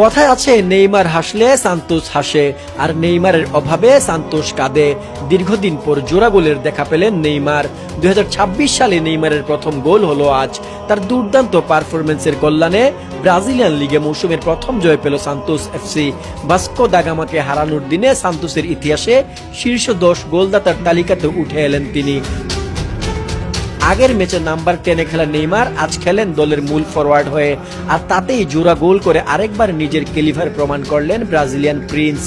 কথায় আছে নেইমার হাসলে সান্তোস হাসে, আর নেইমারের অভাবে সান্তোস কাঁদে। দীর্ঘদিন পর জোড়া গোলের দেখা পেলেন নেইমার। 2026 সালে নেইমারের প্রথম গোল হলো আজ। তার দুর্দান্ত পারফরমেন্সের কল্যাণে ব্রাজিলিয়ান লিগে মৌসুমের প্রথম জয় পেল সান্তোস এফসি। ভাস্কো দা গামাকে হারানোর দিনে সান্তোসের ইতিহাসে শীর্ষ 10 গোলদাতার তালিকাতে উঠে এলেন তিনি। আগের ম্যাচে নাম্বার 10-এ খেলা নেইমার আজ খেলেন দলের মূল ফরওয়ার্ড হয়ে, আর তাতেই জোড়া গোল করে আরেকবার নিজের ক্যালিভার প্রমাণ করলেন ব্রাজিলিয়ান প্রিন্স।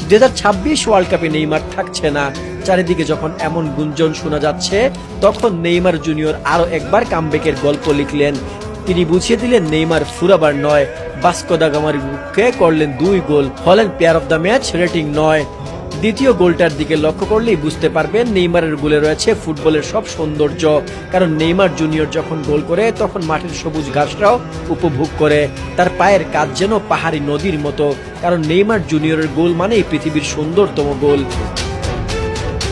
2026 ওয়ার্ল্ড কাপে নেইমার থাকছে না। চারিদিকে যখন এমন গুঞ্জন শোনা যাচ্ছে, তখন নেইমার জুনিয়র আরো একবার কামব্যাকের গল্প লিখলেন। তিনি বুঝিয়ে দিলেন নেইমার ফুরাবার নয়, ভাস্কো দা গামার বিপক্ষে করলেন 2 গোল, হলেন player of the match, rating 9। দ্বিতীয় গোলটার দিকে লক্ষ্য করলেই বুঝতে পারবেন নেইমারের গোলে রয়েছে ফুটবলের সব সৌন্দর্য। কারণ নেইমার জুনিয়র যখন গোল করে তখন মাঠের সবুজ ঘাসটাও উপভোগ করে। তার পায়ের কাজ যেন পাহাড়ি নদীর মতো, কারণ নেইমার জুনিয়রের গোল মানেই পৃথিবীর সুন্দরতম গোল।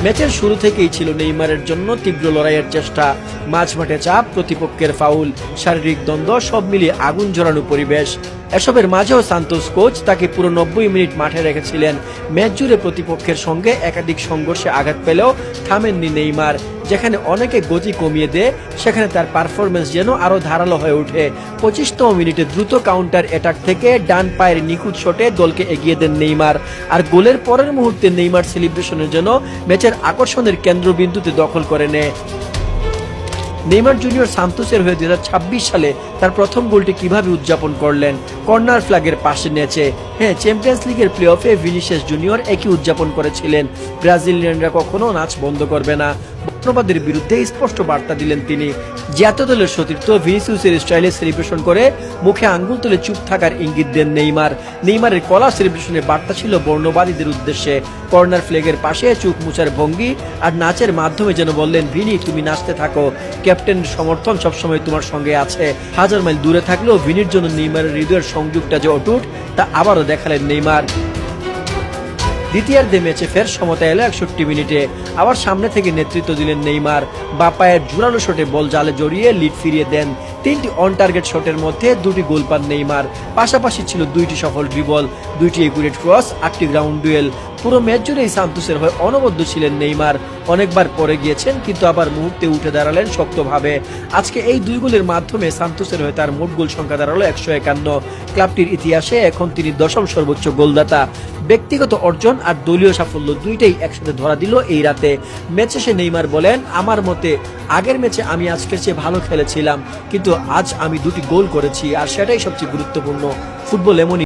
ম্যাচের শুরু থেকেই ছিল নেইমারের জন্য তীব্র লড়াইয়ের চেষ্টা। মাঝমাঠে চাপ, প্রতিপক্ষের ফাউল, শারীরিক দ্বন্দ্ব, সব মিলিয়ে আগুন ঝরানো পরিবেশ। এসবের মাঝেও সান্তোস কোচ তাকে পুরো 90 মিনিট মাঠে রেখেছিলেন। ম্যাচ জুড়ে প্রতিপক্ষের সঙ্গে একাধিক সংঘর্ষে আঘাত পেলেও থামেননি নেইমার। যেখানে অনেকে গতি কমিয়ে দেয়, সেখানে তার পারফরমেন্স যেন আরো ধারালো হয়ে ওঠে। 25তম মিনিটে দ্রুত কাউন্টার অ্যাটাক থেকে ডান পায়ের নিখুঁত শটে দলকে এগিয়ে দেন নেইমার। আর গোলের পরের মুহূর্তে নেইমার সেলিব্রেশনের জন্য ম্যাচের আকর্ষণের কেন্দ্রবিন্দুতে দখল করে নেয়। নেইমার জুনিয়র সান্তোসের হয়ে 2026 সালে তার প্রথম গোলটি কিভাবে উদযাপন করলেন? কর্নার ফ্ল্যাগের পাশে নেচে। হ্যাঁ, চ্যাম্পিয়ন্স লিগের প্লে অফে ভিনিসিয়াস জুনিয়র একই উদযাপন করেছিলেন। ব্রাজিলিয়ানরা কখনো নাচ বন্ধ করবে না, বর্ণবাদের বিরুদ্ধে স্পষ্ট বার্তা দিলেন তিনি। জাতীয় দলের সতীর্থ ভিনিসিয়াসের স্টাইলে সেলিব্রেশন করে মুখে আঙ্গুল তুলে চুপ থাকার ইঙ্গিত দেন নেইমার। নেইমারের কলা সেলিব্রেশনের বার্তা ছিল বর্ণবাদীদের উদ্দেশ্যে। কর্নার ফ্ল্যাগের পাশে চোখ মুছার ভঙ্গি আর নাচের মাধ্যমে যেন বললেন, ভিনি তুমি নাচতে থাকো, ক্যাপ্টেনের সমর্থন সবসময় তোমার সঙ্গে আছে। হাজার মাইল দূরে থাকলেও ভিনির জন্য নেইমারের হৃদয়ের সংযোগটা যে অটুট, তা আবারও দেখালেন নেইমার। দ্বিতীয়ার্ধে ম্যাচে ফের সমতা এলো 61 মিনিটে। আবার সামনে থেকে নেতৃত্ব দিলেন নেইমার। বাঁ পায়ের জোরালো শটে বল জালে জড়িয়ে লিড ফিরিয়ে দেন। 3টি অন টার্গেট শটের মধ্যে 2টি গোল পান নেইমার। পাশাপাশি ছিল 2টি সফল ড্রিবল, 2টি একুরেট ক্রস, 8টি গ্রাউন্ড ডুয়েল। পুরো ম্যাচ জুড়েই সান্তোসের হয়ে অনবদ্য ছিলেন নেইমার। অনেকবার পরে গিয়েছেন, কিন্তু আবার মুহূর্তে উঠে দাঁড়ালেন শক্তভাবে। আজকে এই 2 গোলের মাধ্যমে সান্তোসের হয়ে তার মোট গোল সংখ্যা দাঁড়ালো 151। ক্লাবটির ইতিহাসে এখন তিনি 10ম সর্বোচ্চ গোলদাতা। ব্যক্তিগত অর্জন আর দলীয় সাফল্য দুইটাই একসাথে ধরা দিল এই রাতে। ম্যাচ শেষে নেইমার বলেন, আমার মতে আগের ম্যাচে আমি আজকের চেয়ে ভালো খেলেছিলাম, কিন্তু আজ আমি 2টি গোল করেছি, আর সেটাই সবচেয়ে গুরুত্বপূর্ণ। ফুটবল এমনই।